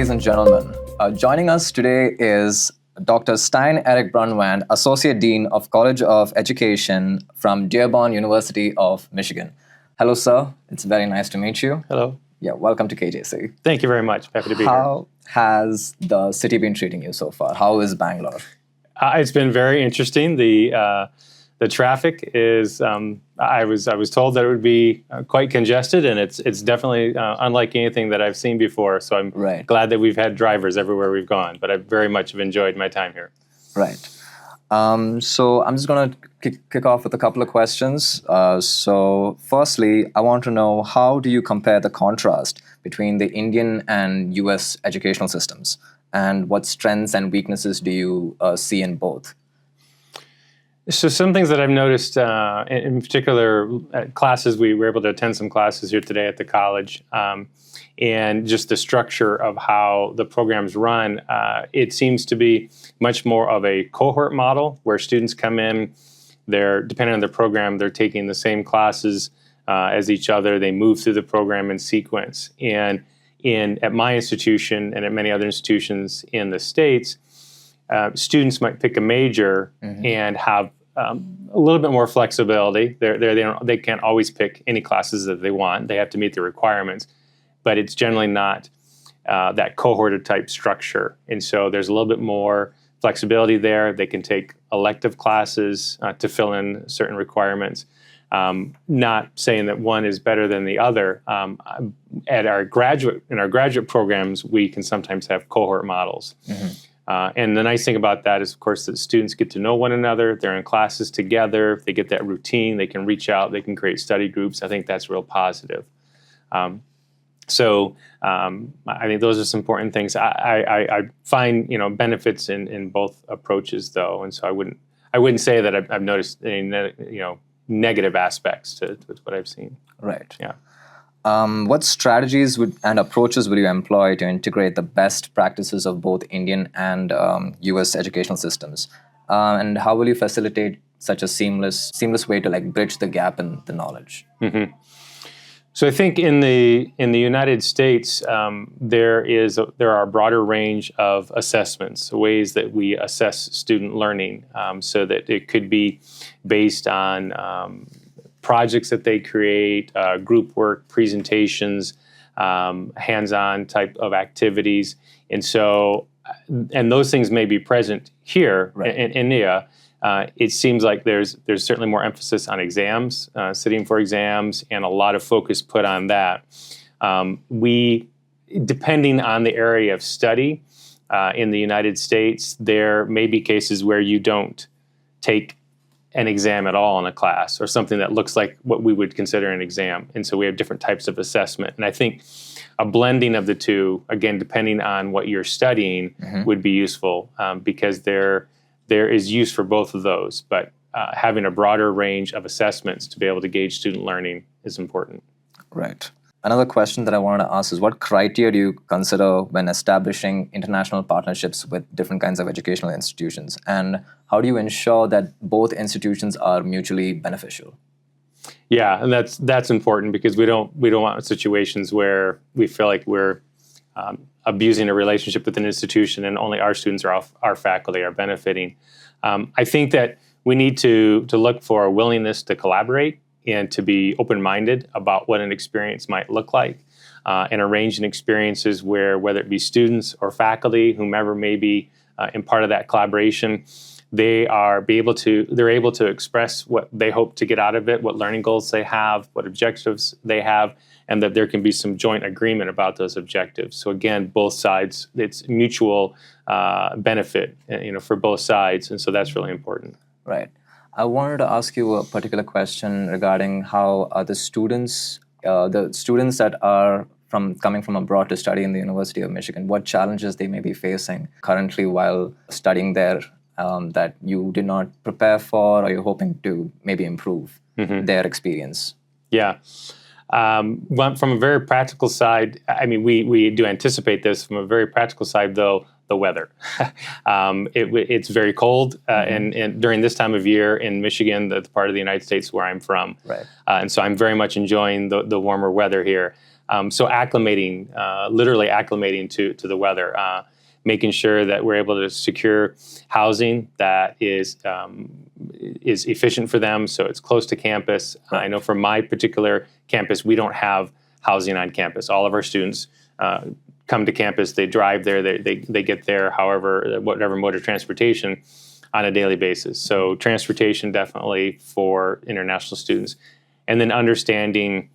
ladies and gentlemen. Joining us today is Dr. Stein Erik Brunvand, Associate Dean of College of Education from Dearborn University of Michigan. Hello, sir. It's very nice to meet you. Hello. Yeah, welcome to KJC. Thank you very much. Happy to be here. How has the city been treating you so far? How is Bangalore? It's been very interesting. The traffic is. I was told that it would be quite congested, and it's definitely unlike anything that I've seen before. So I'm glad that we've had drivers everywhere we've gone. But I very much have enjoyed my time here. Right. So I'm just going to kick off with a couple of questions. So firstly, I want to know, how do you compare the contrast between the Indian and US educational systems? And what strengths and weaknesses do you see in both? So some things that I've noticed, in particular, at classes, we were able to attend some classes here today at the college, and just the structure of how the programs run, it seems to be much more of a cohort model where students come in, they're, depending on their program, they're taking the same classes as each other, they move through the program in sequence. And at my institution and at many other institutions in the States, students might pick a major and have a little bit more flexibility. They can't always pick any classes that they want. They have to meet the requirements, but it's generally not that cohorted type structure. And so there's a little bit more flexibility there. They can take elective classes to fill in certain requirements. Not saying that one is better than the other. In our graduate programs, we can sometimes have cohort models. And the nice thing about that is, of course, that students get to know one another. They're in classes together. They get that routine. They can reach out. They can create study groups. I think that's real positive. So I think those are some important things. I find benefits in both approaches, though, and so I wouldn't say that I've noticed any negative aspects to what I've seen. Right. Yeah. What strategies and approaches would you employ to integrate the best practices of both Indian and US educational systems? And how will you facilitate such a seamless way to bridge the gap in the knowledge? So I think in the United States, there are a broader range of assessments, ways that we assess student learning, so that it could be based on projects that they create, group work, presentations, hands-on type of activities. And so, and those things may be present here in India. It seems like there's certainly more emphasis on exams, sitting for exams, and a lot of focus put on that. Depending on the area of study in the United States, there may be cases where you don't take an exam at all in a class, or something that looks like what we would consider an exam. And so we have different types of assessment. And I think a blending of the two, again, depending on what you're studying, would be useful, because there is use for both of those. But having a broader range of assessments to be able to gauge student learning is important. Right. Another question that I wanted to ask is, what criteria do you consider when establishing international partnerships with different kinds of educational institutions? And how do you ensure that both institutions are mutually beneficial? Yeah, and that's important, because we don't want situations where we feel like we're abusing a relationship with an institution and only our students or our faculty are benefiting. I think that we need to look for a willingness to collaborate and to be open-minded about what an experience might look like, and arranging experiences where, whether it be students or faculty, whomever may be in part of that collaboration, they're able to express what they hope to get out of it, what learning goals they have, what objectives they have, and that there can be some joint agreement about those objectives. So again, both sides, it's mutual benefit, for both sides, and so that's really important. Right. I wanted to ask you a particular question regarding how the students that are coming from abroad to study in the University of Michigan, what challenges they may be facing currently while studying there, that you did not prepare for, or you're hoping to maybe improve their experience. Yeah. From a very practical side, I mean, we do anticipate this. From a very practical side, though, the weather. It's very cold, and during this time of year in Michigan, the part of the United States where I'm from. Right. And so I'm very much enjoying the warmer weather here. So acclimating, literally acclimating to the weather, making sure that we're able to secure housing that is efficient for them, so it's close to campus. I know for my particular campus, we don't have housing on campus. All of our students come to campus, they drive there, they get there, however, whatever mode of transportation, on a daily basis. So transportation definitely for international students. And then understanding,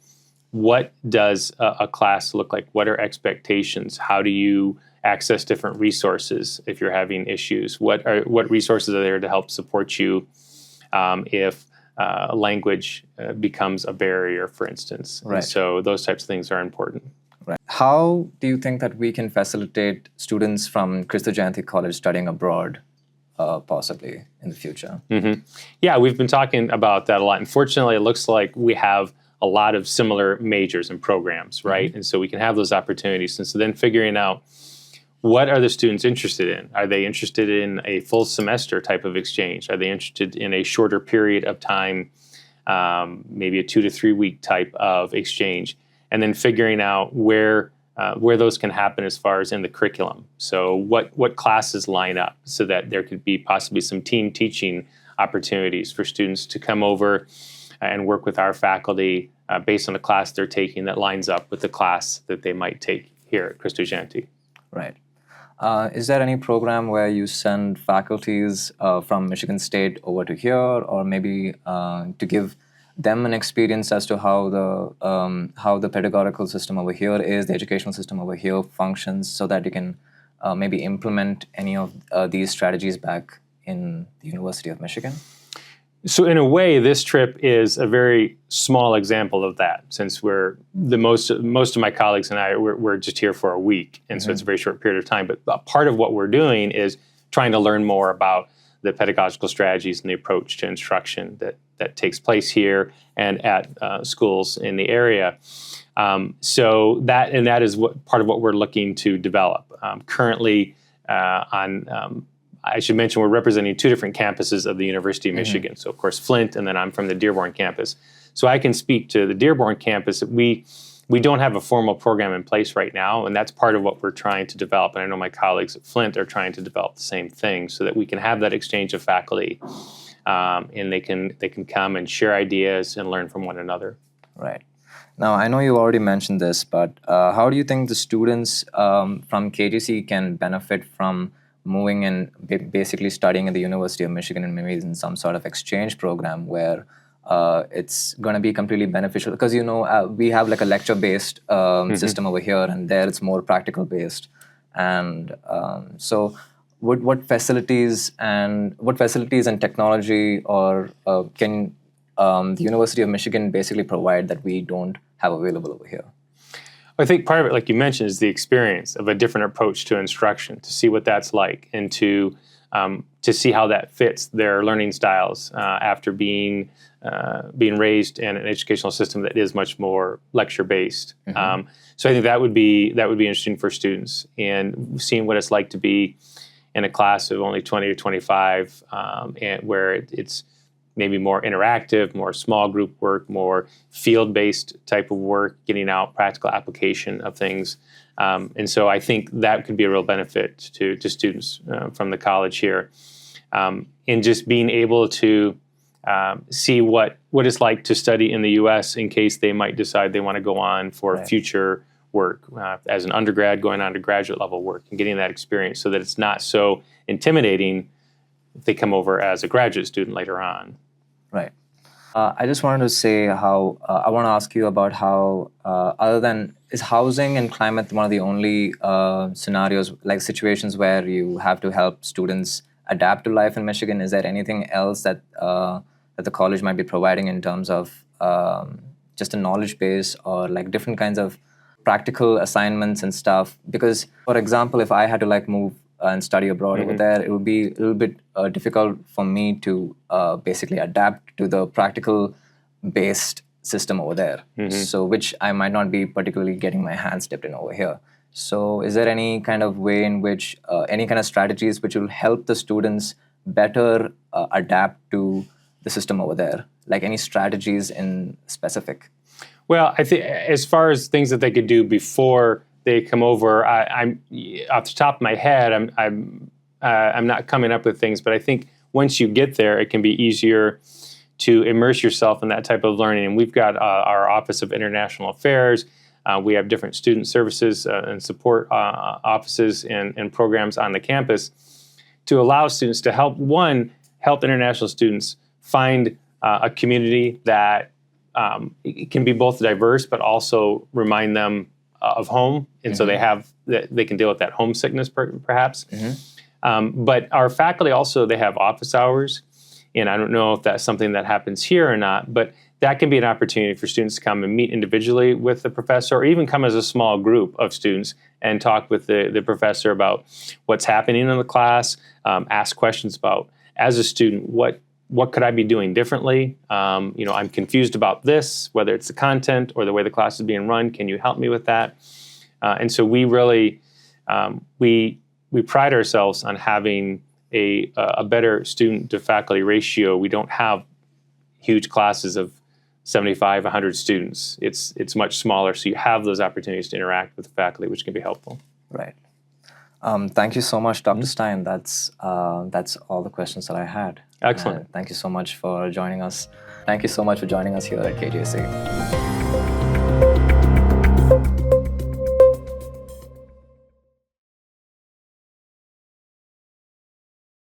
what does a class look like? What are expectations? How do you access different resources if you're having issues? What resources are there to help support you if language becomes a barrier, for instance? Right. And so those types of things are important. Right. How do you think that we can facilitate students from Kristu Jayanti College studying abroad, possibly in the future? Mm-hmm. Yeah, we've been talking about that a lot. Unfortunately, it looks like we have a lot of similar majors and programs, right? And so we can have those opportunities. And so then figuring out, what are the students interested in? Are they interested in a full semester type of exchange? Are they interested in a shorter period of time, maybe a 2 to 3 week type of exchange? And then figuring out where those can happen as far as in the curriculum. So what classes line up so that there could be possibly some team teaching opportunities for students to come over and work with our faculty based on the class they're taking that lines up with the class that they might take here at Kristu Jayanti. Right. Is there any program where you send faculties from Michigan State over to here, or maybe to give them an experience as to how the pedagogical system over here is, the educational system over here functions, so that you can maybe implement any of these strategies back in the University of Michigan? So in a way, this trip is a very small example of that, since most of my colleagues and I, we're just here for a week, and so it's a very short period of time. But part of what we're doing is trying to learn more about the pedagogical strategies and the approach to instruction that takes place here and at schools in the area. So that is part of what we're looking to develop. Currently, I should mention, we're representing 2 different campuses of the University of Michigan. So, of course, Flint, and then I'm from the Dearborn campus. So I can speak to the Dearborn campus. We don't have a formal program in place right now, and that's part of what we're trying to develop. And I know my colleagues at Flint are trying to develop the same thing, so that we can have that exchange of faculty, and they can come and share ideas and learn from one another. Right. Now, I know you already mentioned this, but how do you think the students from KGC can benefit from moving and basically studying at the University of Michigan, and maybe in some sort of exchange program where it's going to be completely beneficial? Because, we have like a lecture-based system over here, and there it's more practical-based. And so what facilities and technology or can the University of Michigan basically provide that we don't have available over here? I think part of it, like you mentioned, is the experience of a different approach to instruction, to see what that's like, and to see how that fits their learning styles after being raised in an educational system that is much more lecture-based. So I think that would be interesting for students, and seeing what it's like to be in a class of only 20 or 25, and where it's maybe more interactive, more small group work, more field-based type of work, getting out practical application of things. And so I think that could be a real benefit to students from the college here. In just being able to see what it's like to study in the U.S. in case they might decide they want to go on for future work as an undergrad, going on to graduate level work, and getting that experience so that it's not so intimidating if they come over as a graduate student later on. Right. I just wanted to say I want to ask you about how, is housing and climate one of the only scenarios, like situations where you have to help students adapt to life in Michigan? Is there anything else that the college might be providing in terms of just a knowledge base, or like different kinds of practical assignments and stuff? Because, for example, if I had to move and study abroad over there, it would be a little bit difficult for me to basically adapt to the practical-based system over there. So, which I might not be particularly getting my hands dipped in over here. So, is there any kind of way in which, any kind of strategies which will help the students better adapt to the system over there? Like any strategies in specific? Well, I think as far as things that they could do before they come over, I'm off the top of my head, I'm not coming up with things, but I think once you get there, it can be easier to immerse yourself in that type of learning. And we've got our Office of International Affairs. We have different student services and support offices and programs on the campus to allow students to help international students find a community that it can be both diverse, but also remind them of home, and so they can deal with that homesickness, perhaps. But our faculty also, they have office hours, and I don't know if that's something that happens here or not, but that can be an opportunity for students to come and meet individually with the professor, or even come as a small group of students and talk with the professor about what's happening in the class, ask questions about, as a student, what could I be doing differently? I'm confused about this, whether it's the content or the way the class is being run. Can you help me with that? And so we really, we pride ourselves on having a better student to faculty ratio. We don't have huge classes of 75, 100 students. It's much smaller, so you have those opportunities to interact with the faculty, which can be helpful. Right. Thank you so much, Dr. Stein. That's all the questions that I had. Excellent. Thank you so much for joining us. Thank you so much for joining us here at KJC.